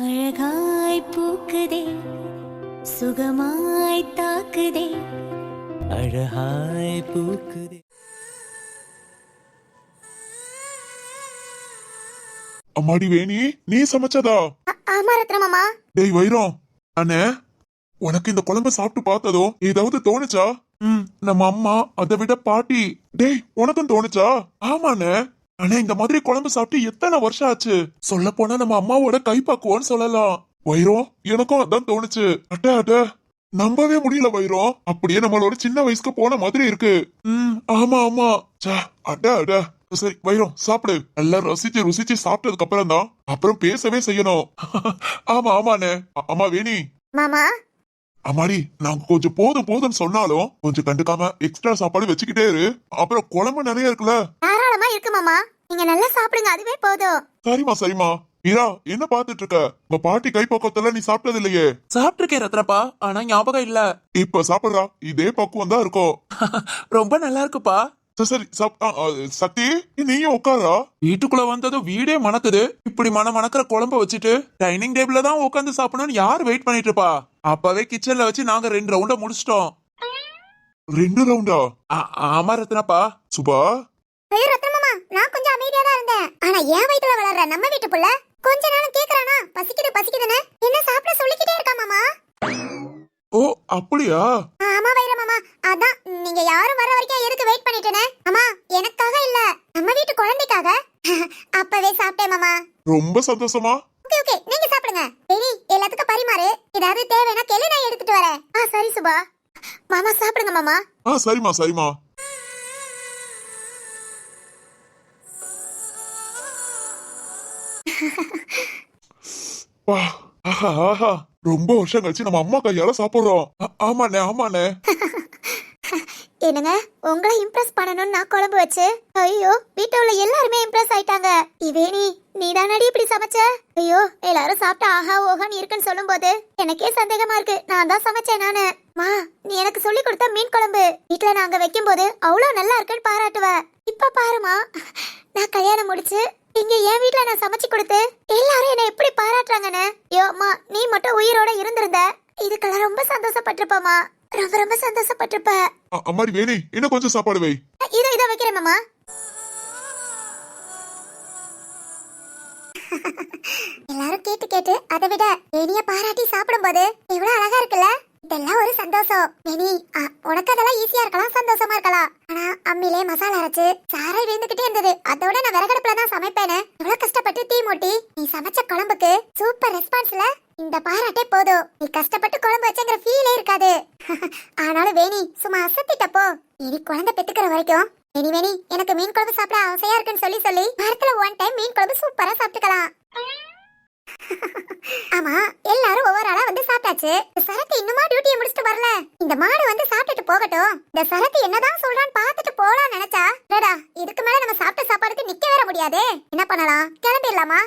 அழகாய் பூக்குதே சுகமாய் தாக்குதே அழகாய் பூக்குதே. அம்மாடி வேணி, நீ சமைச்சதா? ஆமா ரத்னமாமா. டேய் வைரம் அண்ணே, உனக்கு இந்த குழம்பு சாப்பிட்டு பார்த்ததோ ஏதாவது தோணுச்சா? நம்ம அம்மா அதை விட பாட்டி. டேய் உனக்கும் தோணுச்சா? ஆமாண்ணே. ஆனா இந்த மாதிரி குழம்பு சாப்பிட்டு எத்தனை வருஷம் ஆச்சு. சொல்ல போனா நம்ம அம்மாவோட கைப்பக்குவோன்னு சொல்லலாம். வைரம் எனக்கும் அதான் தோணுச்சு. அட்ட அட்ட நம்பவே முடியல வைரம். அப்படியே நம்மளோட சின்ன வயசுக்கு போன மாதிரி இருக்கு. ஆமா ஆமா. அட அட. சரி வைரம் சாப்பிடு. எல்லாம் ரசிச்சு ருசிச்சு சாப்பிட்டதுக்கு அப்புறம் தான் அப்புறம் பேசவே செய்யணும். ஆமா ஆமாண்ணே. அம்மா வேணி. மாமா. அம்மாடி நாங்க கொஞ்சம் போதும் போதும்னு சொன்னாலும் கொஞ்சம் கண்டுக்காம எக்ஸ்ட்ரா சாப்பாடு வச்சுக்கிட்டே இரு. அப்புறம் குழம்பு நிறைய இருக்குல்ல. தாராளமா இருக்கு மாமா, நீங்க நல்லா சாப்பிடுங்க, அதுவே போதும். சரிமா சரிமா. மீரா என்ன பாத்துட்டு இருக்க? உங்க பாட்டி கைப்பக்குவத்துல நீ சாப்பிட்டது இல்லையே. சாப்பிட்டிருக்கேன் ரத்னப்பா, ஆனா ஞாபகம் இல்ல. இப்ப சாப்பிடுறா, இதே பக்குவம் தான் இருக்கும். ரொம்ப நல்லா இருக்குப்பா. சரி சக்தி நீயும் உட்காரா. வீட்டுக்குள்ள வந்ததும் வீடே மணக்குது. இப்படி மணக்கிற குழம்ப வச்சுட்டு டைனிங் டேபிள்ல தான் உட்காந்து சாப்பிடணும்னு யாரு வெயிட் பண்ணிட்டு இருப்பா? அப்பவே கிச்சன்ல வச்சு நாங்க 2 ரவுண்ட முடிச்சிட்டோம். 2 ரவுண்டா? ஆமா ரத்னப்பா. சுபா. ஐயோ ரத்னமாமா, நான் கொஞ்சம் அமைதியா தான் இருந்தேன். ஆனா என் வயித்துல வளர்ற நம்ம வீட்டு புள்ள கொஞ்ச நாளும் கேக்குறானா பசிக்குது பசிக்குதுன்னு என்ன சாப்பிட சொல்லிக்கிட்டே இருக்கா மாமா. ஓ அப்படியா? ஆமா வைரமாமா, அதான் நீங்க யாரும் வர வரைக்கும் எதுக்கு வெயிட் பண்ணிட்டேனே. அம்மா எனக்காக இல்ல, நம்ம வீட்டு குழந்தைக்காக. அப்பவே சாப்பிட்டேன் மாமா. ரொம்ப சந்தோஷமா. ஓகே ஓகே, நீங்க சாப்பிடுங்க. சரி எல்லாத்துக்கும் பரிமாறு, ஏதாவது தேவைனா கேளு, நான் எடுத்துட்டு வரேன். சரி சுபா. மாமா சாப்பிடுங்க மாமா. சரிமா சரிமா. ஆஹா ரொம்ப வருஷம் கழிச்சு நம்ம அம்மா கையால சாப்பிடுறோம். ஆமாண்ணே ஆமாண்ணே. என்னங்க உங்களை இம்ப்ரெஸ் பண்ணணும்னு நான் குழம்பு வச்சு, ஐயோ வீட்டுல உள்ள எல்லாருமே இம்ப்ரெஸ் ஆயிட்டாங்க. இவேணி நீ தானடி இப்படி சமைச்ச? ஐயோ எல்லாரும் சாப்பிட்டு ஆஹா ஓஹான்னு இருக்குன்னு சொல்லும் போது எனக்கே சந்தேகமா இருக்கு, நான் தான் சமைச்சேன் நானு. மா நீ எனக்கு சொல்லி கொடுத்த மீன் குழம்பு வீட்டுல நாங்க வைக்கும் போது அவ்வளவு நல்லா இருக்குன்னு பாராட்டுவ. இப்ப பாருமா, நான் கல்யாணம் முடிச்சு இங்க என் வீட்டுல நான் சமைச்சு கொடுத்து எல்லாரும் என்ன எப்படி பாராட்டுறாங்கன்னு. யோமா நீ மட்டும் உயிரோட இருந்திருந்த இதுக்கெல்லாம் ரொம்ப சந்தோஷப்பட்டிருப்பமா, ரொம்ப ரொம்ப சந்தோஷப்பட்டிருப்ப. அம்மாடி வேணி இன்னும் கொஞ்சம் சாப்பாடு வை. இத வைக்கிறேன் மாமா. எல்லாரும் கேட்டு கேட்டு அதை விட வேணிய பாராட்டி சாப்பிடும் போது எவ்வளவு அழகா இருக்குல்ல. இதெல்லாம் ஒரு சந்தோஷம். வேணி உனக்கு அதெல்லாம் ஈஸியா இருக்கலாம், சந்தோஷமா இருக்கலாம். ஆனா அம்மிலே மசாலா அரைச்சு சாரை விழுந்துகிட்டே இருந்தது. அதோட நான் விறகடுப்புல தான் சமைப்பேன்னு எவ்வளவு கஷ்டப்பட்டு தீ மூட்டி நீ சமைச்ச குழம்புக்கு சூப்பர் ரெஸ்பான்ஸ்ல இந்த பாராட்டே போதும். நீ கஷ்டப்பட்டு குழம்பு வச்சங்கிற ஃபீலே இருக்காது. ஆனாலும் வேணி சும்மா அசத்திட்டப்போ இனி குழந்தை பெத்துக்கிற வரைக்கும் வேணி எனக்கு மீன் குழம்பு சாப்பிட ஆசையா இருக்குன்னு சொல்லி சொல்லி வாரத்துல 1 டைம் மீன் குழம்பு சூப்பரா சாப்பிட்டுக்கலாம். ஆமா எல்லாரும் ஒவ்வொரு ஆளா வந்து சாப்பிட்டாச்சு. சரத்து இன்னுமா டியூட்டியை முடிச்சுட்டு வரல. இந்த மாடு வந்து சாப்பிட்டுட்டு போகட்டும். இந்த சரத்து என்னதான் சொல்றான்னு பாத்துட்டு போலாம் நினைச்சா இதுக்கு மேல நம்ம சாப்பிட்ட சாப்பாடுக்கு நிக்க வேற முடியாது. என்ன பண்ணலாம், கிளம்பிடலாமா?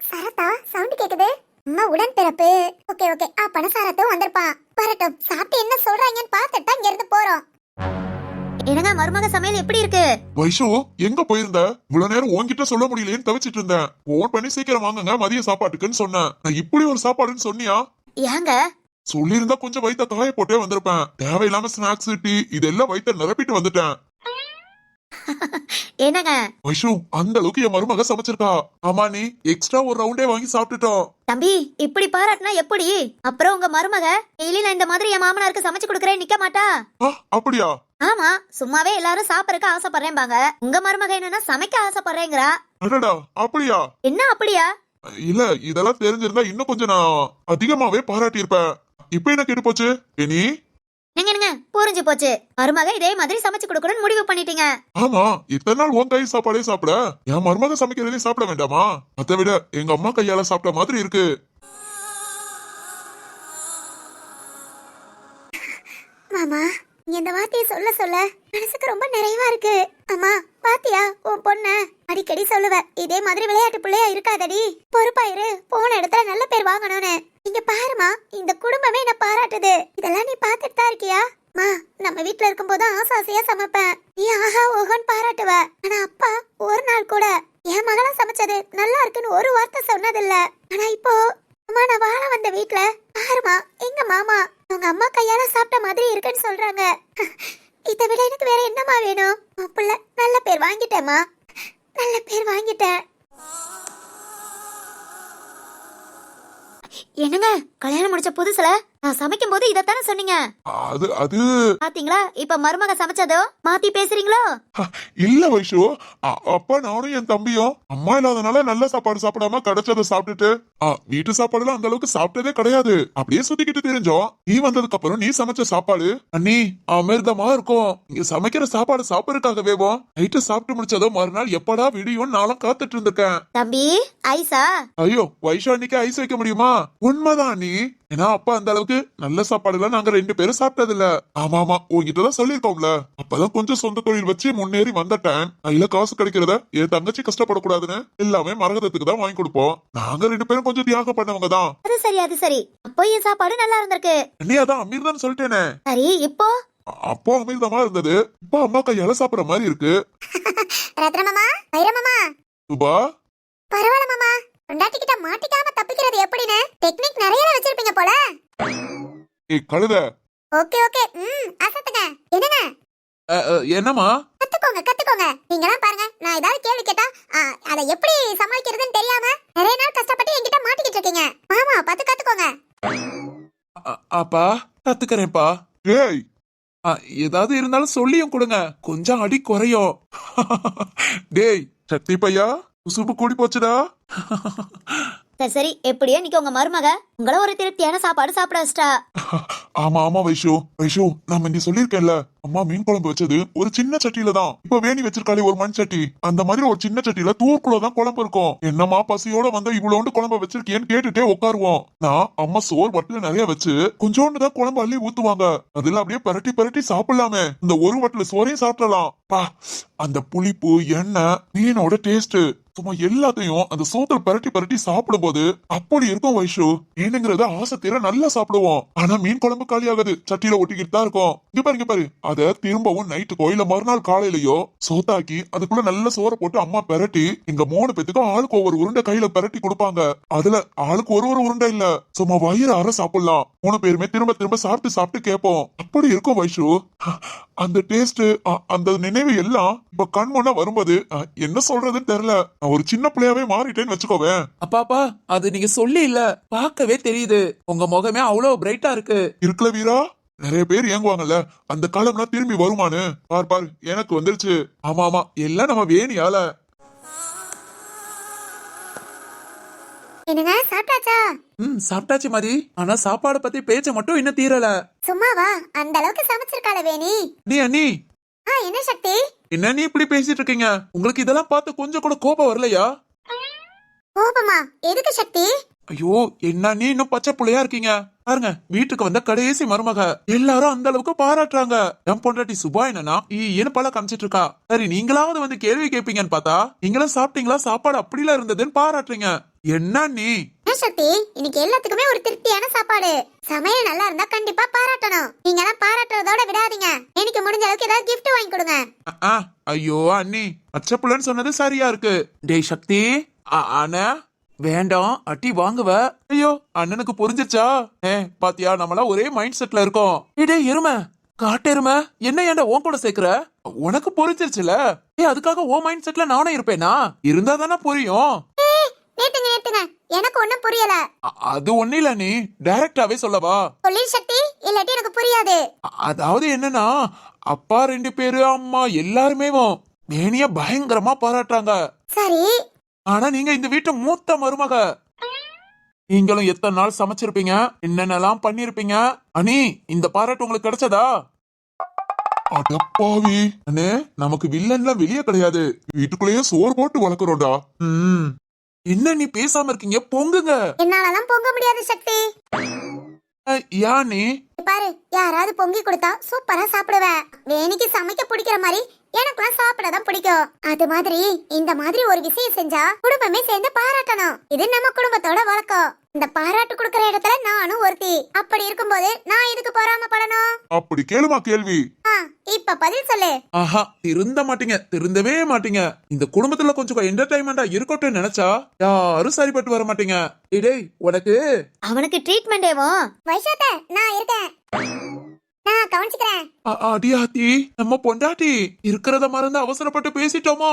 சரத்தா சவுண்ட் கேக்குது. அம்மா உடன் பிறப்பு. ஓகே ஓகே, பணசாரத்தும் வந்திருப்பான். வரட்டும், சாப்பிட்டு என்ன சொல்றாங்கன்னு பாத்துட்டு இங்க இருந்து போறோம். என்னங்க மருமக சமையல் எப்படி இருக்கு? வைஷு எங்க போயிருந்த? இவ்வளவு நேரம் உன்கிட்ட சொல்ல முடியலையேன்னு தவிச்சிட்டு இருந்தேன். போன் பண்ணி சீக்கிரம் வாங்குங்க மதிய சாப்பாட்டுக்குன்னு சொன்னேன். நான் இப்படி ஒரு சாப்பாடுன்னு சொன்னியா? ஏங்க சொல்லியிருந்தா கொஞ்சம் வயித்த காய போட்டே வந்திருப்பேன். தேவையில்லாம ஸ்நாக்ஸ் டீ இதெல்லாம் வயித்த நிரப்பிட்டு வந்துட்டேன். என்னங்க வைஷு அந்த அளவுக்கு என் மருமக சமைச்சிருக்கா. ஆமா நீ எக்ஸ்ட்ரா ஒரு ரவுண்டே வாங்கி சாப்பிட்டுட்டோம். தம்பி இப்படி பாராட்டினா எப்படி? அப்புறம் உங்க மருமக டெய்லி நான் இந்த மாதிரி என் மாமனாருக்கு சமைச்சு கொடுக்கறேன் நிக்க மாட்டா? அப்படியா? ஆமா, சும்மாவே எல்லாரும் சாப்பிடறதுக்கு ஆசைப்படுறேன்பாங்க. உங்க மருமக என்னன்னா சமைக்க ஆசைப்படுறேங்கிறா. அடடா அப்படியா? என்ன அப்படியா? இல்ல இதெல்லாம் தெரிஞ்சிருந்தா இன்னும் கொஞ்சம் நான் அதிகமாவே பாராட்டி இருப்பேன். இப்ப என்ன கேட்டு போச்சு இனி? என்னங்க புரிஞ்சு போச்சு, மருமக இதே மாதிரி சமைச்சு கொடுக்கணும்னு முடிவு பண்ணிட்டீங்க. ஆமா, இத்தனை நாள் உன் கை சாப்பாடே சாப்பிட என் மருமக சமைக்கிறதே சாப்பிட வேண்டாமா? அதை விட எங்க அம்மா கையால சாப்பிட்ட மாதிரி இருக்கு. மாமா இந்த வார்த்தையை சொல்ல சொல்ல மனசுக்கு ரொம்ப நிறைவா இருக்கு. அம்மா பாத்தியா உன் பொண்ண அடிக்கடி சொல்லுவ, இதே மாதிரி விளையாட்டு பிள்ளையா இருக்காதடி, பொறுப்பாயிரு, போன இடத்துல நல்ல பேர் வாங்கணும்னு. இங்க பாருமா, இந்த குடும்பமே என்ன பாராட்டுது. இதெல்லாம் நீ பாத்துட்டு தான் இருக்கியா? மா நம்ம வீட்டுல இருக்கும் போது ஆசாசையா சமைப்பேன், நீ ஆஹா ஓஹோன்னு பாராட்டுவ. ஆனா அப்பா ஒரு நாள் கூட என் மகளா சமைச்சது நல்லா இருக்குன்னு ஒரு வார்த்தை சொன்னதில்ல. ஆனா இப்போ வீட்ல பாருமா, எங்க மாமா உங்க அம்மா கையால சாப்பிட்ட மாதிரி இருக்குன்னு சொல்றாங்க. இதை விட எனக்கு வேற என்னமா வேணும்? உன் புள்ள நல்ல பேர் வாங்கிட்டேமா, நல்ல பேர் வாங்கிட்டேன். என்னங்க, கல்யாணம் முடிச்ச புதுசுல நான் சமைக்கும் போது இதத்தானே சொன்னீங்க. அது அது பாத்தீங்களா, இப்ப மருமக சமைச்சதோ மாத்தி பேசுறீங்களோ? இல்ல வைஷு. அப்பா நானும் என் தம்பியும் அம்மா இல்லாதனால நல்ல சாப்பாடு சாப்பிடாம கிடைச்சதை சாப்பிட்டுட்டு வீட்டு சாப்பாடுலாம் அந்த அளவுக்கு சாப்பிட்டதே கிடையாது. அப்படியே சுத்திக்கிட்டு தெரிஞ்சோம். நீ வந்ததுக்கு அப்புறம் நீ சமைச்ச சாப்பாடு அண்ணி அமிர்தமா இருக்கும். இங்க சமைக்கிற சாப்பாடு சாப்பிடறதுக்காகவே நைட்டு சாப்பிட்டு முடிச்சதோ மறுநாள் எப்படா விடியும் நாளும் காத்துட்டு இருந்திருக்கேன். தம்பி ஐசா? ஐயோ வைஷு அன்னைக்கு ஐஸ் வைக்க முடியுமா? உண்மைதான் நீ. ஏன்னா அப்பா அந்த அளவுக்கு நல்ல சாப்பாடு எல்லாம் நாங்க 2 பேரும் சாப்பிட்டது இல்ல. ஆமா ஆமா, உங்ககிட்டதான் சொல்லிருக்கோம்ல. அப்பதான் கொஞ்சம் சொந்த தொழில் வச்சு முன்னேறி வந்துட்டேன். கையில காசு கிடைக்கிறத என் தங்கச்சி கஷ்டப்படக்கூடாதுன்னு எல்லாமே மரகதத்துக்கு தான் வாங்கி கொடுப்போம். நாங்க 2 பேரும் கொஞ்சம் தியாகம் பண்ணவங்க தான். அது சரி, அது சரி. அப்போ என் சாப்பாடு நல்லா இருந்திருக்கு. நீ அதான் அமீர்தான் சொல்லிட்டேனே. சரி, இப்போ அப்போ அமீர்தமா இருந்தது, இப்போ அம்மா கையால சாப்பிடுற மாதிரி இருக்கு. ரத்னமாமா, வைரமாமா, சுபா பரவாயில்ல மாமா. பொண்டாட்டிக்கிட்ட மாட்டிக்காம தப்பிக்கிறது எப்படின்னு டெக்னிக் நிறைய வச்சிருப்பீங்க போல. ஏய் கழுத. ஓகே ஓகே, அசத்துங்க. என்னங்க? என்னமா? கத்துக்கோங்க. நீங்கலாம் பாருங்க, நான் ஏதாவது கேள்வி கேட்டா அதை எப்படி சமாளிக்கிறதுன்னு தெரியாம நிறைய நாள் கஷ்டப்பட்டு என்கிட்ட மாட்டிக்கிட்டு இருக்கீங்க. மாமா பார்த்து கத்துக்கோங்க. அப்பா கத்துக்கிறேன்ப்பா. ஏய் ஏதாவது இருந்தாலும் சொல்லியும் கொடுங்க, கொஞ்சம் அடி குறையும். டேய் சக்தி பையா, உசுப்பு கூடி போச்சுடா. சரி சரி, எப்படியோ இன்னைக்கு உங்க மருமக உங்கள ஒரு திருப்தியான சாப்பாடு சாப்பிட வச்சிட்டா. ஆமா ஆமா வைஷு, நான் முந்தி சொல்லிருக்கேன்ல, அம்மா மீன் குழம்பு வச்சது ஒரு சின்ன சட்டியில தான். இப்ப வேணி வச்சிருக்காளே ஒரு மண் சட்டி, அந்த மாதிரி ஒரு சின்ன சட்டியில தூர்க்குள்ளதான் குழம்பு இருக்கும். என்னம்மா பசியோட வந்து இவ்வளோண்டு குழம்பு வச்சிருக்கேன்னு கேட்டுட்டே உட்காருவோம். நான் அம்மா சோறு வட்டில நிறைய வச்சு கொஞ்சோண்டு தான் குழம்பு அள்ளி ஊத்துவாங்க. அதுல அப்படியே பரட்டி பரட்டி சாப்பிடலாமே. இந்த ஒரு வட்டில சோறையும் சாப்பிடலாம். பா, அந்த புளிப்பு, எண்ணெய், மீனோட டேஸ்ட் சும்மா எல்லாத்தையும் அந்த சோத்துல பரட்டி சாப்பிடும் போது அப்படி இருக்கும் வைஷு. ஏனுங்கிறத ஆசை தீர நல்லா சாப்பிடுவோம். ஆனா மீன் குழம்பு காலி ஆகாது, சட்டியில ஒட்டிக்கிட்டு தான் இருக்கும். இங்க பாரு, அத திரும்பவும் நைட்டுக்கோ இல்ல மறுநாள் காலையிலயோ சோத்தாக்கி அதுக்குள்ள நல்ல சோறை போட்டு அம்மா பரட்டி எங்க 3 பேத்துக்கும் ஆளுக்கு ஒவ்வொரு உருண்டை கையில பரட்டி கொடுப்பாங்க. அதுல ஆளுக்கு ஒரு உருண்டை இல்ல, சும்மா வயிறு அற சாப்பிடலாம். 3 பேருமே திரும்ப திரும்ப சாப்பிட்டு கேட்போம். அப்படி இருக்கும் வைஷு. அந்த டேஸ்ட், அந்த நினைவு எல்லாம் இப்ப கண் முன்ன வரும்போது என்ன சொல்றதுன்னு தெரியல. நான் ஒரு சின்ன பிள்ளையாவே மாறிட்டேன்னு வச்சுக்கோவேன். அப்பாப்பா, அது நீங்க சொல்லி இல்ல, பார்க்கவே தெரியுது. உங்க முகமே அவ்வளவு பிரைட்டா இருக்கு. இருக்குல்ல வீரா? நிறைய பேர் ஏங்குவாங்கல்ல, அந்த காலம்லாம் திரும்பி வருமானு. பாரு எனக்கு வந்துருச்சு. ஆமா எல்லாம் நம்ம வேணியால. என்னங்க, சாப்பிட்டாச்சா? சாப்பிட்டாச்சு மாதிரி. ஆனா சாப்பாடு பத்தி பேச்ச மட்டும் இன்னும் தீரல. சும்மாவா? அந்த அளவுக்கு சமைச்சிருக்காள வேணி. அண்ணி என்ன சக்தி? என்ன நீ இப்படி பேசிட்டு இருக்கீங்க? உங்களுக்கு இதெல்லாம் பார்த்து கொஞ்சம் கூட கோபம் வரலையா? கோபமா? எதுக்கு சக்தி? ஐயோ, என்ன நீ இன்னும் பச்சை புள்ளையா இருக்கீங்க. பாருங்க, வீட்டுக்கு வந்த கடைசி மருமக எல்லாரும் அந்த அளவுக்கு பாராட்டுறாங்க. என் பொண்டாட்டி சுபா என்னன்னா ஏன்னு பல காமிச்சிட்டு இருக்கா. சரி, நீங்களாவது வந்து கேள்வி கேட்பீங்கன்னு பார்த்தா நீங்களும் சாப்பிட்டீங்களா, சாப்பாடு அப்படிலாம் இருந்ததுன்னு பாராட்டுறீங்க. என்ன நீ? சக்தி, இன்னைக்கு எல்லாத்துக்குமே ஒரு திருப்தியான சாப்பாடு. சமையல் நல்லா இருந்தா கண்டிப்பா பாராட்டணும். நீங்க எல்லாம் பாராட்டுறதோட விடாதீங்க. எனக்கு முடிஞ்ச அளவுக்கு ஏதாவது கிஃப்ட் வாங்கி கொடுங்க. ஐயோ அண்ணி, பச்சை புள்ளன்னு சொன்னது சரியா இருக்கு. டேய் சக்தி, அண்ணா வேண்டாம், அட்டி வாங்குவ. ஐயோ, அண்ணனுக்கு புரிஞ்சிருச்சா? பாத்தியா, நம்மளா ஒரே மைண்ட் செட்ல இருக்கோம். இடே எருமை, காட்டெருமை, என்ன ஏன்டா உன் கூட சேர்க்கிற? உனக்கு புரிஞ்சிருச்சுல. அதுக்காக ஓ மைண்ட் செட்ல நானே இருப்பேனா? இருந்தா தானே புரியும். நேத்துங்க எனக்கு ஒண்ணும் புரியல. அது ஒண்ணு இல்ல, நீ டைரக்டாவே சொல்லவா? சொல்லி சக்தி, இல்லாட்டி எனக்கு புரியாது. அதாவது என்னன்னா, அப்பா 2 பேரு, அம்மா எல்லாருமே மேனிய பயங்கரமா பாராட்டுறாங்க. சரி, ஆனா நீங்க இந்த வீட்டு மூத்த மருமக. நீங்களும் எத்தனை நாள் சமைச்சிருப்பீங்க, என்னென்னலாம் பண்ணிருப்பீங்க. அண்ணி, இந்த பாராட்டு உங்களுக்கு கிடைச்சதா? அடப்பாவி அண்ணே, நமக்கு வில்லன்லாம் வெளியே கிடையாது, வீட்டுக்குள்ளேயே சோறு போட்டு வளர்க்குறோம்டா. என்ன நீ பேசாம இருக்கீங்க? பொங்குங்க. என்னாலலாம் பொங்க முடியாது சக்தி. யானி பாரு, யாராவது பொங்கி கொடுத்தா சூப்பரா சாப்பிடுவேன். வேணிக்கு சமைக்க பிடிக்கிற மாதிரி எனக்குலாம் சாப்பிடதான் பிடிக்கும். அது மாதிரி இந்த மாதிரி ஒரு விஷயம் செஞ்சா குடும்பமே சேர்ந்து பாராட்டணும். இது நம்ம குடும்பத்தோட வழக்கம். இந்த பாராட்டு கொடுக்கற இடத்துல நானும் ஒருத்தி. அப்படி இருக்கும்போது நான் இதுக்கு பொறாமப்படணும்? அப்படி கேளுமா கேள்வி. ஆ, இப்ப பதில் சொல்லு. ஆஹா, திருந்தவே மாட்டீங்க. இந்த குடும்பத்துல கொஞ்சம் என்டர்டைன்மெண்டா இருக்கட்டும் நினைச்சா யாரும் சரிப்பட்டு வர மாட்டீங்க. டேய் உனக்கு அவனுக்கு ட்ரீட்மெண்டேவோ? வைஷாத்த, நான் இருக்கேன், நான் கவனிச்சுக்கிறேன். அடியாத்தி, நம்ம பொண்டாட்டி இருக்கிறத மறந்து அவசரப்பட்டு பேசிட்டோமோ?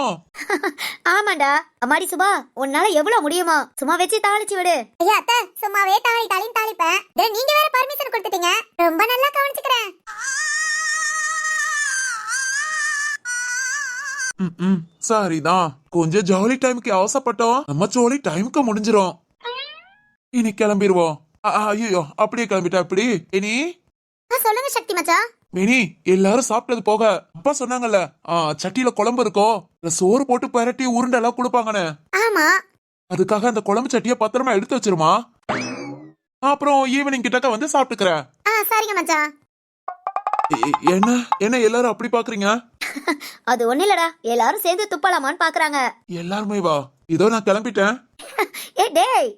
ஆமாண்டா. அம்மாடி சுபா, உன்னால எவ்வளவு முடியுமோ சும்மா வச்சு தாளிச்சு விடு. ஐயா அத்தை, சும்மாவே தாளின்னு தாளிப்பேன். நீங்க வேற பர்மிஷன் கொடுத்துட்டீங்க. ரொம்ப நல்லா கவனிச்சுக்கிறேன். சரிதான், கொஞ்சம் ஜாலி டைமுக்கு அவசப்பட்டோம். நம்ம ஜாலி டைமுக்கு முடிஞ்சிரும். இனி கிளம்பிடுவோம். ஐயோ, அப்படியே கிளம்பிட்டா எப்படி? இனி சொல்லுங்க சக்தி மச்சான். மினி, எல்லாரும் சாப்பிட்டது போக அப்பா சொன்னாங்கல்ல, சட்டியில குழம்பு இருக்கோ, சோறு போட்டு பரட்டி உருண்டை எல்லாம் கொடுப்பாங்கன்னு. ஆமா, அதுக்காக அந்த குழம்பு சட்டிய பத்திரமா எடுத்து வச்சிருமா. அப்புறம் ஈவினிங் கிட்டக்க வந்து சாப்பிட்டுக்கிறேன். சரிங்க மச்சான். என்ன என்ன எல்லாரும் அப்படி பாக்குறீங்க? அது ஒண்ணு இல்லடா, எல்லாரும் சேர்ந்து துப்பலாமான்னு பாக்குறாங்க. எல்லாருமே வா, இதோ நான் கிளம்பிட்டேன். ஏ டேய்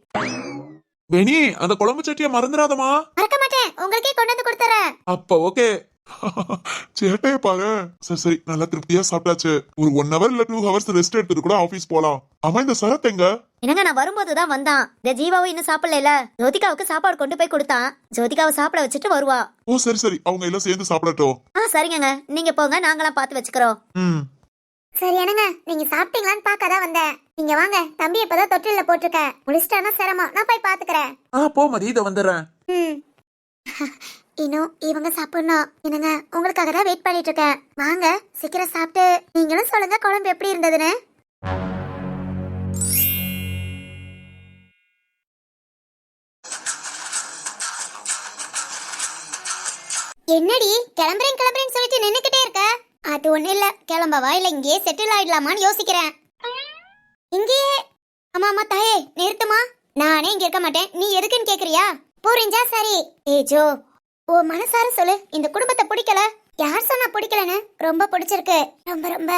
மினி, அந்த குழம்பு சட்டிய மறந்துடாதமா. மறக்க மாட்டேன், உங்களுக்கே கொண்டு வந்து கொடுத்துறேன். அப்ப ஓகே. சேட்டைய பாரு. சரி நல்லா திருப்தியா சாப்பிட்டாச்சு. ஒரு 1 hour இல்ல 2 hours ரெஸ்ட் எடுத்துட்டு கூட ஆபீஸ் போலாம். ஆமா, இந்த சரத் எங்க? என்னங்க, நான் வரும்போதுதான் வந்தான். இந்த ஜீவாவும் இன்னும் சாப்பிடல. ஜோதிகாவுக்கு சாப்பாடு கொண்டு போய் கொடுத்தான். ஜோதிகாவை சாப்பிட வச்சுட்டு வருவா. ஓ சரி, அவங்க எல்லாம் சேர்ந்து சாப்பிடட்டும். சரிங்க, நீங்க போங்க, நாங்களாம் பார்த்து வச்சுக்கிறோம். சரி என்னங்க, நீங்க சாப்பிட்டீங்களான்னு பார்க்கதான் வந்தேன். நீங்க வாங்க, தம்பி இப்பதான் தொட்டில போட்டிருக்க. முடிச்சிட்டானா சிரமம், நான் போய் பாத்துக்கிறேன். போ மதி, இத வந்துடுறேன். இன்னும் இவங்க சாப்பிடணும். என்னங்க, உங்களுக்காக தான் வெயிட் பண்ணிட்டு இருக்கேன். வாங்க சீக்கிரம் சாப்பிட்டு நீங்களும் சொல்லுங்க குழம்பு எப்படி இருந்ததுன்னு. என்னடி கிளம்புறேன்னு சொல்லிட்டு நின்னுக்கிட்டே இருக்க? அது ஒண்ணு இல்ல, கிளம்பவா இல்ல இங்கேயே செட்டில் ஆயிடலாமான்னு யோசிக்கிறேன். இங்கேயே? ஆமா தாயே, நிறுத்துமா. நானே இங்க இருக்க மாட்டேன், நீ எதுக்குன்னு கேக்குறியா? புரிஞ்சா சரி. ஜோ, ஓ மனசார சொல்லு, இந்த குடும்பத்தை பிடிக்கல. யார் சொன்னா பிடிக்கலன்னு? ரொம்ப பிடிச்சிருக்கு, ரொம்ப ரொம்ப.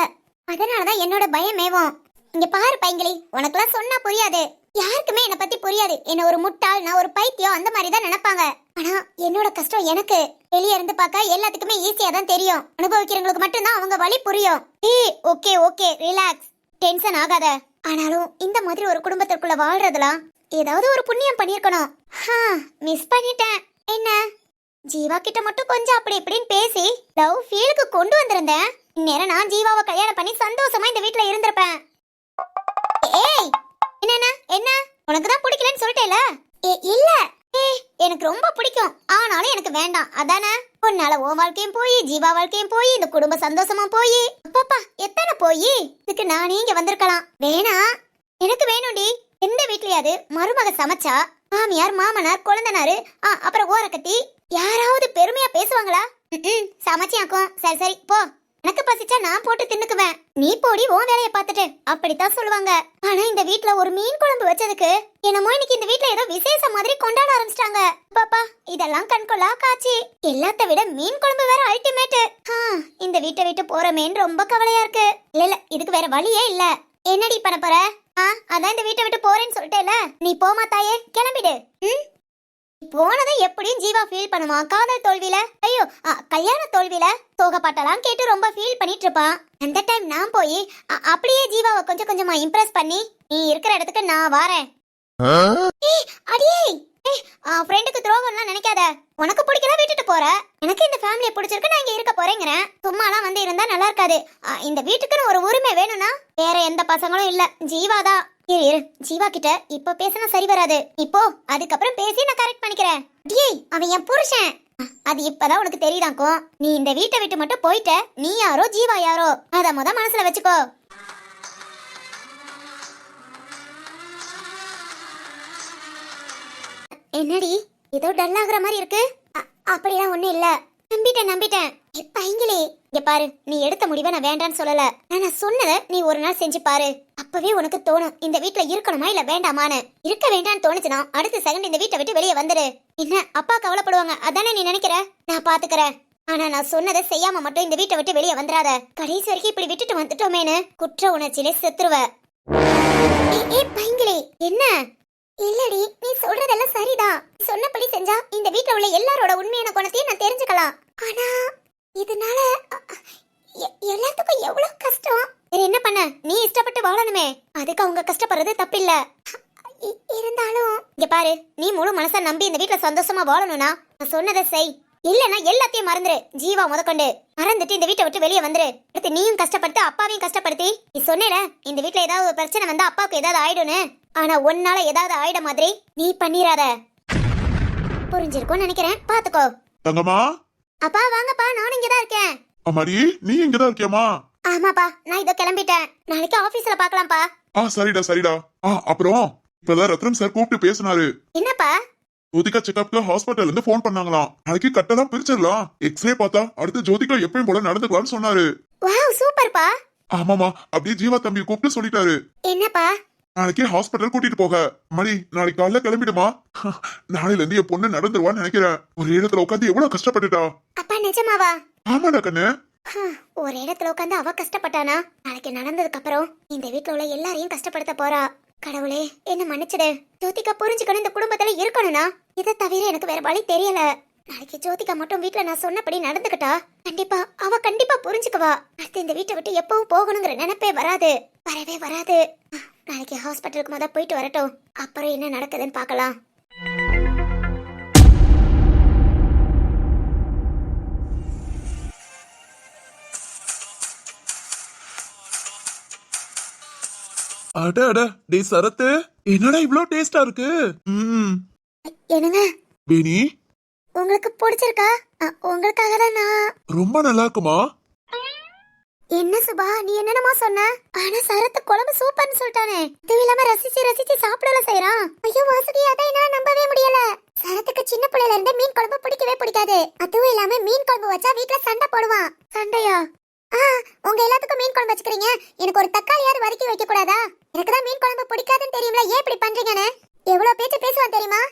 அதனாலதான் என்னோட பயமேவும். இங்க பாரு பைங்கிலி, உனக்கெல்லாம் சொன்னா புரியாது. யாருக்குமே என்ன பத்தி புரியாது. என்ன ஒரு முட்டாள், நான் ஒரு பைத்தியம், அந்த மாதிரி தான் நினைப்பாங்க. ஆனா என்னோட கஷ்டம் எனக்கு வெளியே இருந்து பார்க்க எல்லாத்துக்குமே ஈஸியா தான் தெரியும். அனுபவிக்கிறவங்களுக்கு மட்டும்தான் அவங்க வலி புரியும். ஓகே ரிலாக்ஸ், டென்ஷன் ஆகாத. ஆனாலும் இந்த மாதிரி ஒரு குடும்பத்திற்குள்ள வாழ்றதுலாம் ஏதாவது ஒரு புண்ணியம் பண்ணிருக்கணும். மிஸ் பண்ணிட்டேன். என்ன, ஜீவா கிட்ட மட்டும் கொஞ்சம் அப்படி இப்படின்னு பேசி லவ் ஃபீலுக்கு கொண்டு வந்திருந்தேன். இந்நேரம் நான் ஜீவாவை கல்யாணம் பண்ணி சந்தோஷமா இந்த வீட்டுல இருந்திருப்பேன். ஏய், என்ன உனக்கு தான் பிடிக்கலன்னு சொல்லிட்டேல? இல்ல, எனக்கு ரொம்ப பிடிக்கும், ஆனாலும் எனக்கு வேண்டாம். அதானே, உன்னால உன் வாழ்க்கையும் போய் ஜீவா வாழ்க்கையும் போய் இந்த குடும்ப சந்தோஷமா போய் அப்பா எத்தனை போய் இதுக்கு நானே இங்க வந்திருக்கலாம். வேணா, எனக்கு வேணும்டி. எந்த வீட்லயாவது மருமக சமைச்சா மாமியார் மாமனார் குழந்தனாரு அப்புறம் ஓரக்கத்தி யாராவது பெருமையா பேசுவாங்களா? சமைச்சியாக்கும். சரி போ, எனக்கு பசிச்சா நான் போட்டு தின்னுக்குவேன், நீ போடி உன் வேலைய பார்த்துட்டு, அப்படித்தான் சொல்லுவாங்க. ஆனா இந்த வீட்ல ஒரு மீன் குழம்பு வச்சதுக்கு என்னமோ இன்னைக்கு இந்த வீட்ல ஏதோ விசேஷம் மாதிரி கொண்டாட ஆரம்பிச்சிட்டாங்க. பாப்பா, இதெல்லாம் கண்கொள்ளா காட்சி. எல்லாத்த விட மீன் குழம்பு வேற அல்டிமேட். இந்த வீட்டை விட்டு போறமேன்னு ரொம்ப கவலையா இருக்கு. இல்ல இதுக்கு வேற வழியே இல்ல. என்னடி பண்ண போற? அதான் இந்த வீட்டை விட்டு போறேன்னு சொல்லிட்டேல, நீ போமா தாயே, கிளம்பிடு. போனதை எப்படியும் ஜீவா ஃபீல் பண்ணுவான் காதல் தோல்வியில. ஐயோ, கல்யாண தோல்வியில சோகப்பாட்டெல்லாம் கேட்டு ரொம்ப ஃபீல் பண்ணிட்டு இருப்பான். அந்த டைம் நான் போய் அப்படியே ஜீவாவை கொஞ்சம் கொஞ்சமா இம்ப்ரெஸ் பண்ணி நீ இருக்கிற இடத்துக்கு நான் வாரேன். அடியே, ஃப்ரெண்டுக்கு துரோகம்லாம் நினைக்காத. உனக்கு பிடிக்கல விட்டுட்டு போற, எனக்கு இந்த ஃபேமிலியை பிடிச்சிருக்கு, நான் இங்க இருக்க போறேங்கிறேன். சும்மாலாம் வந்து இருந்தா நல்லா இருக்காது. இந்த வீட்டுக்குன்னு ஒரு உரிமை வேணும்னா வேற எந்த பசங்களும் இல்ல, ஜீவாதான். இரு, ஜீவா கிட்ட இப்ப பேசினா சரி வராது. இப்போ அதுக்கப்புறம் பேசி நான் கரெக்ட் பண்ணிக்கிறேன். அவன் என் புருஷன், அது இப்பதான் உனக்கு தெரியுதாக்கும். நீ இந்த வீட்டை விட்டு மட்டும் போயிட்ட, நீ யாரோ ஜீவா யாரோ, அத முத மனசுல வச்சுக்கோ. என்னடி ஏதோ டல் ஆகுற மாதிரி இருக்கு? அப்படிலாம் ஒண்ணும் இல்ல, நம்பிட்டேன். பைங்களே, இங்க பாரு, நீ எடுத்த முடிவை நான் வேண்டான்னு சொல்லல. நான் சொன்னதை நீ ஒரு நாள் செஞ்சு பாரு, அப்பவே உனக்கு தோணும் இந்த வீட்டுல இருக்கணுமா இல்ல வேண்டாமான்னு. இருக்க வேண்டான்னு தோணுச்சுன்னா அடுத்த செகண்ட் இந்த வீட்டை விட்டு வெளியே வந்துரு. என்ன, அப்பா கவலைப்படுவாங்க அதானே நீ நினைக்கிற? நான் பாத்துக்கிறேன். ஆனா நான் சொன்னதை செய்யாம மட்டும் இந்த வீட்டை விட்டு வெளியே வந்துடாத. கடைசி வரைக்கும் இப்படி விட்டுட்டு வந்துட்டோமேனு குற்ற உணர்ச்சியிலே செத்துருவ. பைங்களே, என்ன இல்லடி, நீ சொல்றதெல்லாம் சரிதான். நீ சொன்னபடி செஞ்சா இந்த வீட்ல உள்ள எல்லாரோட உண்மையான குணத்தையும் நான் தெரிஞ்சுக்கலாம். ஆனா இதனால எல்லாத்துக்கும் எவ்வளவு கஷ்டம். வேற என்ன பண்ண, நீ இஷ்டப்பட்டு வாழணுமே, அதுக்கு அவங்க கஷ்டப்படுறது தப்பில்ல. இருந்தாலும் இங்க பாரு, நீ முழு மனசா நம்பி இந்த வீட்ல சந்தோஷமா வாழணும்னா நான் சொன்னதை செய். இல்லனா எல்லாத்தையும் மறந்துரு. ஜீவா முதற்கொண்டு மறந்துட்டு இந்த வீட்டை விட்டு வெளியே வந்துரு. அடுத்து நீயும் கஷ்டப்படுத்து, அப்பாவையும் கஷ்டப்படுத்தி. நீ சொன்னேல இந்த வீட்ல ஏதாவது ஒரு பிரச்சனை வந்தா அப்பாவுக்கு ஏதாவது ஆயிடும்னு. ஆனா உன்னால ஏதாவது ஆயிட மாதிரி நீ பண்ணிராத. புரிஞ்சிருக்கும்னு நினைக்கிறேன், பாத்துக்கோ. தங்கம்மா. அப்பா வாங்கப்பா, நானும் இங்கதான் இருக்கேன். அம்மாடி, நீ இங்கதான் இருக்கியம்மா? ஆமாப்பா, நான் இதோ கிளம்பிட்டேன். நாளைக்கு ஆபீஸ்ல பாக்கலாம்ப்பா. சரிடா சரிடா. அப்புறம் இப்பதான் ரத்னம் சார் கூப்பிட்டு பேசினாரு. என்னப்பா? ஜோதிகா செக்அப்க்கு ஹாஸ்பிட்டல்ல இருந்து போன் பண்ணாங்களாம். நாளைக்கு கட்டெல்லாம் பிரிச்சிடலாம், எக்ஸ்ரே பார்த்தா அடுத்து ஜோதிகா எப்பயும் போல நடந்துக்கலாம்னு சொன்னாரு. வாவ், சூப்பர்ப்பா. ஆமாமா, அப்படியே ஜீவா தம்பி கூப்பிட்டு சொல்லிட்டாரு. என்னப்பா? நாளைக்கு ஹாஸ்பிட்டல் கூட்டிட்டு போக. மணி, நாளைக்கு காலைல கிளம்பிடுமா? நாளையில இருந்து என் பொண்ணு நடந்துருவான்னு நினைக்கிறேன். ஒரு இடத்துல உட்காந்து எவ்வளவு கஷ்டப்பட்டுட்டா. அப்பா நிஜமாவா? ஆமாடா கண்ணு. ஒரு இடத்துல உட்காந்து அவ கஷ்டப்பட்டானா, நாளைக்கு நடந்ததுக்கு அப்புறம் இந்த வீட்டுல உள்ள எல்லாரையும் கஷ்டப்படுத்த போறா. கடவுளே, என்ன மன்னிச்சிடு. ஜோதிகா புரிஞ்சுக்கணும், இந்த குடும்பத்துல இருக்கணும்னா இதை தவிர எனக்கு வேற வழி தெரியல. நாளைக்கு ஜோதிகா மட்டும் வீட்டுல நான் சொன்னபடி நடந்துக்கிட்டா அவ கண்டிப்பா புரிஞ்சுக்குவா. அடுத்து இந்த வீட்டை விட்டு எப்பவும் போகணுங்கிற நினைப்பே வராது, வரவே வராது. நாளைக்கு ஹாஸ்பிட்டலுக்கு முத போயிட்டு வரட்டும், அப்புறம் என்ன நடக்குதுன்னு பாக்கலாம். அட அட, டேய் சரத்து, என்னடா இவ்ளோ டேஸ்டா இருக்கு? என்னங்க வேணி, உங்களுக்கு பிடிச்சிருக்கா? உங்களுக்காக தான் நான். ரொம்ப நல்லா இருக்குமா? என்ன சுபா, நீ என்னமா சொன்ன? ஆனா சரத்து குழம்பு சூப்பர்னு சொல்லிட்டானே. இதுவும் இல்லாம ரசிச்சு ரசிச்சு சாப்பிடல செய்யறான். ஐயோ வாசுகி, அதை என்னால நம்பவே முடியல. சரத்துக்கு சின்ன பிள்ளைல இருந்து மீன் குழம்பு பிடிக்கவே பிடிக்காது. அதுவும் இல்லாம மீன் குழம்பு வச்சா வீட்டுல சண்டை போடுவான். சண்டையா? உங்க எல்லாத்துக்கும் மீன் குழம்பு வச்சுக்கிறீங்க, எனக்கு ஒரு தக்காளியாவது வதக்கி வைக்க கூடாதா? எனக்கு தான் மீன் குழம்பு பிடிக்காதுன்னு தெரியும்ல, ஏன் இப்படி பண்றீங்கன்னு எவ்வளவு பேச்சு பேசுவான் தெரியுமா?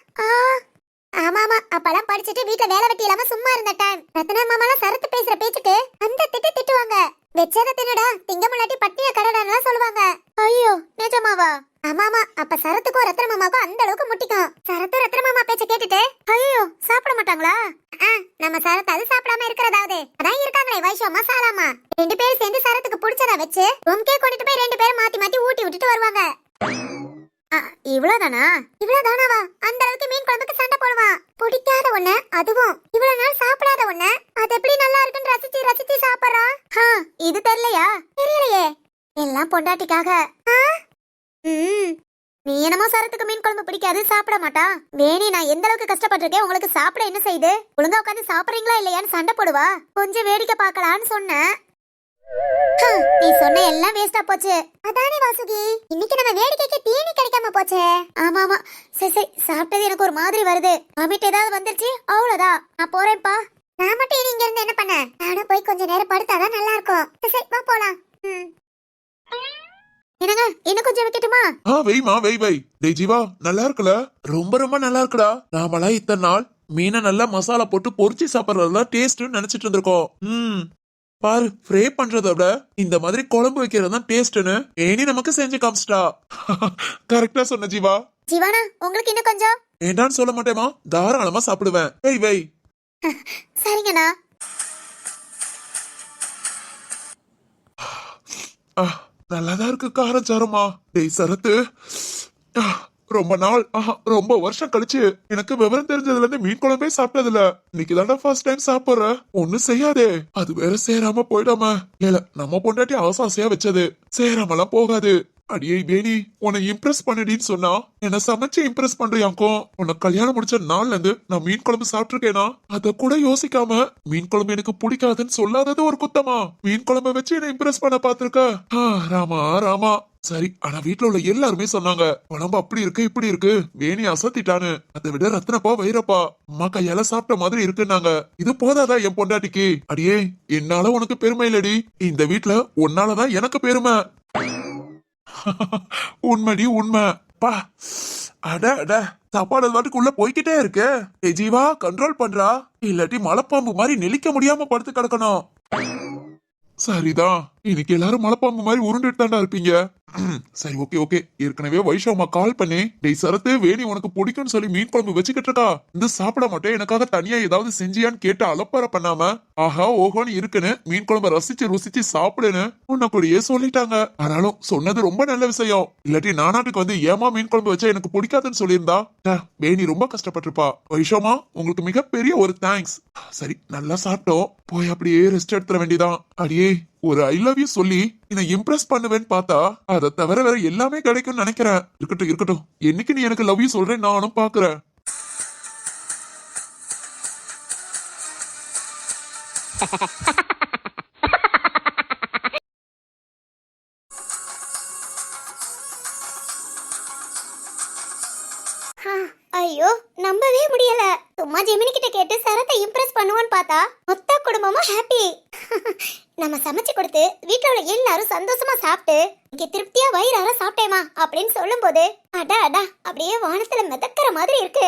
ஆமா ஆமா, அப்பெல்லாம் படிச்சுட்டு வீட்டுல வேலை வெட்டி இல்லாம சும்மா இருந்த டைம் ரத்னா மாமாலாம் சரத்து பேசுற பேச்சுக்கு அந்த திட்டுவாங்க. வெச்சத தின்னுடா, திங்க முன்னாடி பட்டிய கடடான்னு சொல்லுவாங்க. ஐயோ நிஜமாவா? ஆமாமா, அப்ப சரத்துக்கும் ரத்ன மாமாவுக்கும் அந்த அளவுக்கு முட்டிக்கும். சரத்து ரத்ன மாமா பேச்ச கேட்டுட்டு ஐயோ சாப்பிட மாட்டாங்களா? நம்ம சரத்து அது சாப்பிடாம இருக்கிறதாவது அதான் இருக்காங்களே வைஷமா சாலாமா, ரெண்டு பேரும் சேர்ந்து சரத்துக்கு பிடிச்சத வச்சு ரூம்கே கொண்டுட்டு போய் ரெண்டு பேரும் மாத்தி மாத்தி ஊட்டி விட்டுட்டு வருவாங்க. இவ்வளவுதானா? இவ்வளவுதானாவா? அந்த அளவுக்கு மீன் குழம்புக்கு சண்டை போடுவான். பிடிக்காத ஒண்ணு, அதுவும் இவ்வளவு நாள் சாப்பிடாத ஒண்ணு, அது எப்படி நல்லா இருக்குன்னு ரசிச்சு ரசிச்சு சாப்பிடுறான். இது தெரியலையா? தெரியலையே. எல்லாம் பொண்டாட்டிக்காக. நீ என்னமோ சரத்துக்கு மீன் குழம்பு பிடிக்காது, சாப்பிட மாட்டா. வேணி, நான் எந்த அளவுக்கு கஷ்டப்பட்டிருக்கேன், உங்களுக்கு சாப்பிட என்ன செய்யுது? ஒழுங்கா உட்காந்து சாப்பிடுறீங்களா இல்லையான்னு சண்டை போடுவா. கொஞ்சம் வேடிக்கை பார்க்கலான்னு சொன்னேன். நீ சொன்ன எல்லாம் வேஸ்டா போச்சு. அதானே வாசுகி, இன்னைக்கு நம்ம வேடிக்கைக்கு தீனி கிடைக்காம போச்சே. ஆமா ஆமா, சரி சரி, சாப்பிட்டது எனக்கு ஒரு மாதிரி வருது. வாமிட் ஏதாவது வந்துருச்சு, அவ்வளவுதான். நான் போறேன்ப்பா. நான் மட்டும் இங்க இருந்து என்ன பண்ண? நானும் போய் கொஞ்ச நேரம் படுத்தாதான் நல்லா இருக்கும். சரி வா போலாம். என்னங்க, இன்னும் கொஞ்சம் வைக்கட்டுமா? வெய்மா வெய் வை. டேய் ஜீவா, நல்லா இருக்குல? ரொம்ப ரொம்ப நல்லா இருக்குடா. நாமளா இத்தனை நாள் மீனை நல்லா மசாலா போட்டு பொரிச்சு சாப்பிடறதுதான் டேஸ்ட்னு நினைச்சிட்டு இருந்திருக்கோம். பாரு, ஃப்ரை பண்றதை விட இந்த மாதிரி குழம்பு வைக்கிறது தான் டேஸ்ட்னு ஏனி நமக்கு செஞ்சு காமிச்சிட்டா. கரெக்டா சொன்ன ஜீவா. ஜீவானா, உங்களுக்கு இன்னும் கொஞ்சம் வேண்டான்னு சொல்ல மாட்டேமா, தாராளமா சாப்பிடுவேன். வெய் வை. சரிங்கண்ணா. நல்லாதான் இருக்கு காரம் சாரமா. டேய் சரத்து, ரொம்ப நாள் ரொம்ப வருஷம் கழிச்சு எனக்கு விவரம் தெரிஞ்சதுல இருந்து மீன் குழம்பே சாப்பிட்டதில்ல. இன்னைக்கு தானே ஃபர்ஸ்ட் டைம் சாப்பிடுற. ஒண்ணும் செய்யாதே, அது வேற சேராம போயிடாம. இல்ல, நம்ம பொண்டாட்டி ஆசாசையா வச்சது சேராமலாம் போகாது. அடியே வேணி, உன்னை இம்ப்ரெஸ் பண்ணிடின்னு சொன்னா என்ன சமைச்சு இம்ப்ரெஸ் பண்றியாக்கும். உன்னை கல்யாணம் முடிச்ச நாள்ல இருந்து நான் மீன் குழம்பு சாப்பிட்டிருக்கேனா அத கூட யோசிக்காம மீன் குழம்பு எனக்கு பிடிக்காதுன்னு சொல்லாதது ஒரு குத்தமா? மீன் குழம்பு வச்சு என்ன இம்ப்ரெஸ் பண்ண பாத்திருக்க. ராமா ராமா. சரி, ஆனா வீட்டுல உள்ள எல்லாருமே சொன்னாங்க குழம்பு அப்படி இருக்கு இப்படி இருக்கு, வேணி அசத்திட்டான்னு. அதை விட ரத்னப்பா வைரப்பா அம்மா கையால சாப்பிட்ட மாதிரி இருக்குன்னாங்க. இது போதாதா என் பொண்டாட்டிக்கு? அடியே, என்னால உனக்கு பெருமை இல்லடி, இந்த வீட்டுல உன்னாலதான் எனக்கு பெருமை. உண்மைடி உண்மை. பா, அட அட, சாப்பாடு வாட்டுக்கு உள்ள போய்கிட்டே இருக்கு. ஜீவா, கண்ட்ரோல் பண்றா, இல்லாட்டி மலைப்பாம்பு மாதிரி நெளிக்க முடியாம படுத்து கிடக்கணும். சரிதான், இன்னைக்கு எல்லாரும் மலைப்பாம்பு மாதிரி உருண்டுட்டு தாண்டா இருப்பீங்க. சரி ஓகே ஓகே. ஏற்கனவே வைஷவமா கால் பண்ணி டேய் சரத்து வேணி உனக்கு பிடிக்கும்னு சொல்லி மீன் குழம்பு வச்சுக்கிட்டு இருக்கா, இந்த சாப்பிட மாட்டேன் எனக்காக தனியா ஏதாவது செஞ்சியான்னு கேட்டு அலப்பற பண்ணாம ஆஹா ஓஹோன்னு இருக்குன்னு மீன் குழம்பு ரசிச்சு ருசிச்சு சாப்பிடுன்னு உன்ன கூடயே சொல்லிட்டாங்க. ஆனாலும் சொன்னது ரொம்ப நல்ல விஷயம். இல்லாட்டி நானாட்டுக்கு வந்து ஏமா மீன் குழம்பு வச்சா எனக்கு பிடிக்காதுன்னு சொல்லியிருந்தா வேணி ரொம்ப கஷ்டப்பட்டிருப்பா. வைஷவமா உங்களுக்கு மிகப்பெரிய ஒரு தேங்க்ஸ். சரி நல்லா சாப்பிட்டோம், போய் அப்படியே ரெஸ்ட் எடுத்துற வேண்டியதான். அடியே ஒரு ஐ லவ் யூ சொல்லி என்னை இம்ப்ரெஸ் பண்ணுவேன்னு பார்த்தா அதை தவிர வேற எல்லாமே கிடைக்கும்னு நினைக்கிறேன். இருக்கட்டும் இருக்கட்டும், என்னைக்கு நீ எனக்கு லவ் யூ சொல்றேன் நானும் பாக்குறேன். ஐயோ நம்பவே முடியல. சும்மா ஜெமினி கிட்ட கேட்டு சரத்தை இம்ப்ரெஸ் பண்ணுவான்னு பார்த்தா மொத்த குடும்பமும் ஹாப்பி. நம்ம சமைச்சு கொடுத்து வீட்டுல உள்ள எல்லாரும் சந்தோஷமா சாப்பிட்டு இங்க திருப்தியா வயிறார சாப்பிட்டேமா அப்படின்னு சொல்லும் போது அடா அடா அப்படியே வானத்துல மிதக்கிற மாதிரி இருக்கு.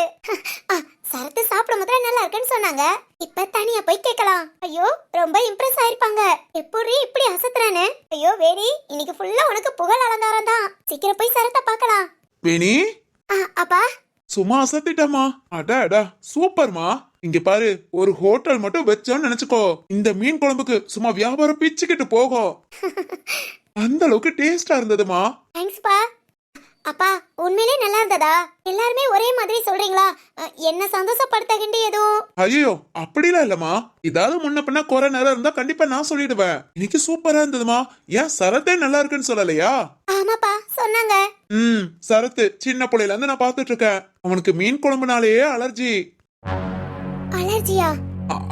சரத்து சாப்பிடும் போது நல்லா இருக்குன்னு சொன்னாங்க. இப்ப தனியா போய் கேட்கலாம். ஐயோ ரொம்ப இம்ப்ரெஸ் ஆயிருப்பாங்க. எப்படி இப்படி அசத்துறானு. ஐயோ வேணி இன்னைக்கு ஃபுல்லா உனக்கு புகழ் அலங்காரம் தான். சீக்கிரம் போய் சரத்தை பார்க்கலாம். வேணி அப்பா சும்மா அசத்திட்டமா. அடா அடா சூப்பர்மா. இங்க பாரு, ஒரு ஹோட்டல் மட்டும் வச்சோன்னு நினைச்சுக்கோ, இந்த மீன் குழம்புக்கு சும்மா வியாபாரம் பிச்சுக்கிட்டு போகும். அந்த அளவுக்கு டேஸ்டா இருந்ததுமா. தேங்க்ஸ்பா. அப்பா உண்மையிலே நல்லா இருந்ததா? எல்லாருமே ஒரே மாதிரி சொல்றீங்களா? என்ன சந்தோஷப்படுத்த வேண்டி எதுவும்? ஐயோ அப்படிலாம் இல்லம்மா. ஏதாவது முன்ன பின்ன குறை நேரம் இருந்தா கண்டிப்பா நான் சொல்லிடுவேன். இன்னைக்கு சூப்பரா இருந்ததுமா. ஏன் சரத்தே நல்லா இருக்குன்னு சொல்லலையா? ஆமாப்பா சொன்னாங்க. சரத்து சின்ன பிள்ளையில இருந்து நான் பாத்துட்டு இருக்கேன். அவனுக்கு மீன் குழம்புனாலேயே அலர்ஜி. அலர்ஜியா?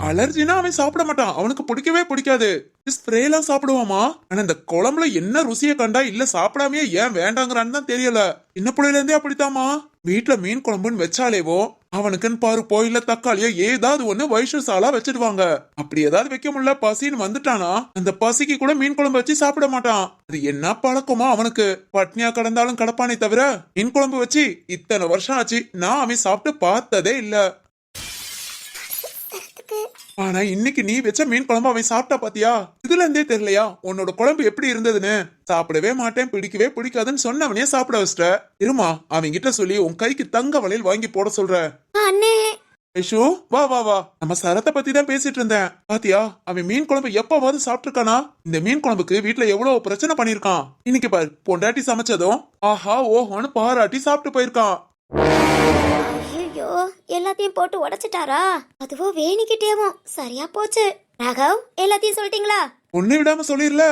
அலர்ஜினா அவன் சாப்பிட மாட்டான், அவனுக்கு பிடிக்கவே பிடிக்காது. ஸ்ப்ரே எல்லாம் சாப்பிடுவாமா. ஆனா இந்த குழம்புல என்ன ருசியை கண்டா இல்ல சாப்பிடாமே ஏன் வேண்டாங்கிறான்னு தான் தெரியல. சின்ன பிள்ளையில இருந்தே அப்படித்தாமா. வீட்டுல மீன் குழம்புன்னு வச்சாலேவோ அவனுக்குன்னு பருப்போ இல்ல தக்காளியோ ஏதாவது ஒண்ணு வைஷசாலா வச்சிடுவாங்க. அப்படி ஏதாவது வைக்க முடியல பசின்னு வந்துட்டானா அந்த பசிக்கு கூட மீன் குழம்பு வச்சு சாப்பிட மாட்டான். அது என்ன பழக்கமா அவனுக்கு. பட்னியா கடந்தாலும் கடப்பானே தவிர மீன் குழம்பு வச்சு இத்தனை வருஷம் ஆச்சு நான் அவன் சாப்பிட்டு பார்த்ததே இல்ல. ஆனா இன்னைக்கு நீ வச்ச மீன் குழம்பு அவன் சாப்பிட்டா பாத்தியா? இதுல இருந்தே தெரியலையா உன்னோட குழம்பு எப்படி இருந்ததுன்னு? சாப்பிடவே மாட்டேன் பிடிக்கவே பிடிக்காதுன்னு சொன்னவனே சாப்பிட வச்சிட்ட. இருமா அவங்க கிட்ட சொல்லி உன் கைக்கு தங்க வளையல் வாங்கி போட சொல்றேன். ஐஷு வா வா வா. நம்ம சரத்தை பத்தி தான் பேசிட்டு இருந்தேன். பாத்தியா அவன் மீன் குழம்பு எப்பவாவது சாப்பிட்டுருக்கானா? இந்த மீன் குழம்புக்கு வீட்டுல எவ்வளவு பிரச்சனை பண்ணிருக்கான். இன்னைக்கு பாரு பொண்டாட்டி சமைச்சதும் ஆஹா ஓஹோன்னு பாராட்டி சாப்பிட்டு போயிருக்கான். ஐயோ எல்லாத்தையும் போட்டு உடைச்சிட்டாரா? அதுவும் வேணிக்கிட்டேவும் சரியா போச்சு. ராகவ் எல்லாத்தையும் சொல்லிட்டீங்களா? ஒண்ணு விடாம சொல்லிரல.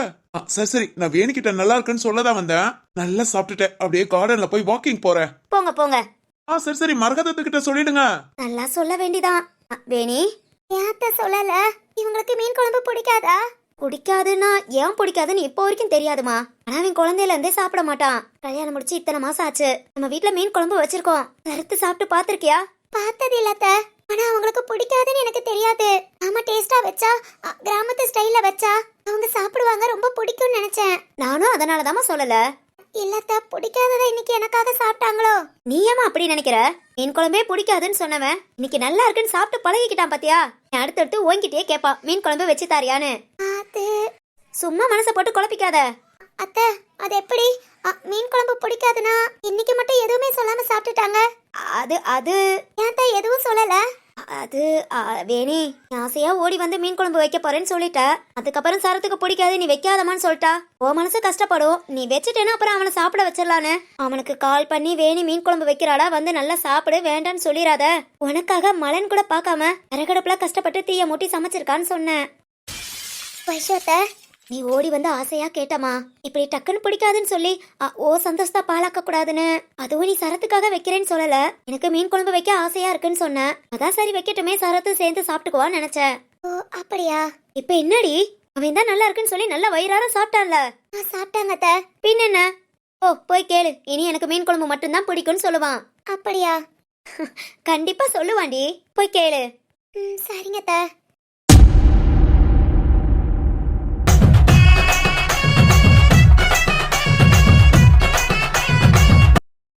சரி சரி நான் வேணிக்கிட்ட நல்லா இருக்குன்னு சொல்லதான் வந்தேன். நல்லா சாப்பிட்டுட்டேன். அப்படியே கார்டன்ல போய் வாக்கிங் போறேன். போங்க போங்க. சரி சரி மரகதத்துக்கிட்ட சொல்லிடுங்க. நல்லா சொல்ல வேண்டிதான். வேணி ஏத்த சொல்லல. இவங்களுக்கு மீன் குழம்பு பிடிக்காதா? பிடிக்காதுன்னா ஏன் பிடிக்காதுன்னு இப்போ வரைக்கும் தெரியாதுமா. ஆனா அவன் குழந்தையில இருந்தே சாப்பிட மாட்டான். கல்யாணம் முடிச்சு இத்தனை மாசம் ஆச்சு. நம்ம வீட்டுல மீன் குழம்பு வச்சிருக்கோம். கருத்து சாப்பிட்டு பாத்திருக்கியா? பார்த்தது இல்லத்த. ஆனா அவங்களுக்கு பிடிக்காதுன்னு எனக்கு தெரியாது. நாம டேஸ்டா வச்சா கிராமத்து ஸ்டைல்ல வச்சா அவங்க சாப்பிடுவாங்க. ரொம்ப பிடிக்கும்னு நினைச்சேன். நானும் அதனாலதாமா சொல்லல. இல்லத்த பிடிக்காதத இன்னைக்கு எனக்காக சாப்பிட்டாங்களோ? நீ ஏமா அப்படி நினைக்கிற? மீன் குழம்பே பிடிக்காதுன்னு சொன்னவன் இன்னைக்கு நல்லா இருக்குன்னு சாப்பிட்டு பழகிக்கிட்டான் பாத்தியா? அடுத்தடுத்து ஓங்கிட்டே கேப்பா மீன் குழம்பு வச்சு தாரியான்னு. சும்மா மனசை போட்டு குழப்பிக்காத. அத்தை அது எப்படி? மீன் குழம்பு பிடிக்காதுன்னா இன்னைக்கு மட்டும் எதுவுமே சொல்லாம சாப்பிட்டுட்டாங்க. அது அது ஏன் எதுவும் சொல்லல? அது வேணி ஆசையா ஓடி வந்து மீன் குழம்பு வைக்க போறேன்னு சொல்லிட்ட. அதுக்கப்புறம் சரத்துக்கு பிடிக்காது நீ வைக்காதமான்னு சொல்லிட்டா. ஓ மனசு கஷ்டப்படும். நீ வச்சுட்டேன்னா அப்புறம் அவனை சாப்பிட வச்சிடலான்னு. அவனுக்கு கால் பண்ணி வேணி மீன் குழம்பு வைக்கிறாளா வந்து நல்லா சாப்பிடு வேண்டான்னு சொல்லிடாத. உனக்காக மலன் கூட பார்க்காம அரகடப்புல கஷ்டப்பட்டு தீய மூட்டி சமைச்சிருக்கான்னு சொன்னேன். நீ ஓடி வந்து ஆசையா கேட்டமா இப்படி டக்குன்னு பிடிக்காதுன்னு சொல்லி ஓ சந்தோஷத்தா பாழாக்க கூடாதுன்னு. அதுவும் நீ சரத்துக்காக வைக்கிறேன்னு சொல்லல. எனக்கு மீன் குழம்பு வைக்க ஆசையா இருக்குன்னு சொன்ன. அதான் சரி வைக்கட்டுமே சரத்து சேர்ந்து சாப்பிட்டுக்குவான்னு நினைச்சேன். ஓ அப்படியா? இப்ப என்னடி அவன் தான் நல்லா இருக்குன்னு சொல்லி நல்லா வயிறார சாப்பிட்டான்ல? சாப்பிட்டாங்க. பின் என்ன? ஓ போய் கேளு. இனி எனக்கு மீன் குழம்பு மட்டும்தான் பிடிக்கும்னு சொல்லுவான். அப்படியா? கண்டிப்பா சொல்லுவாண்டி. போய் கேளு. சரிங்க.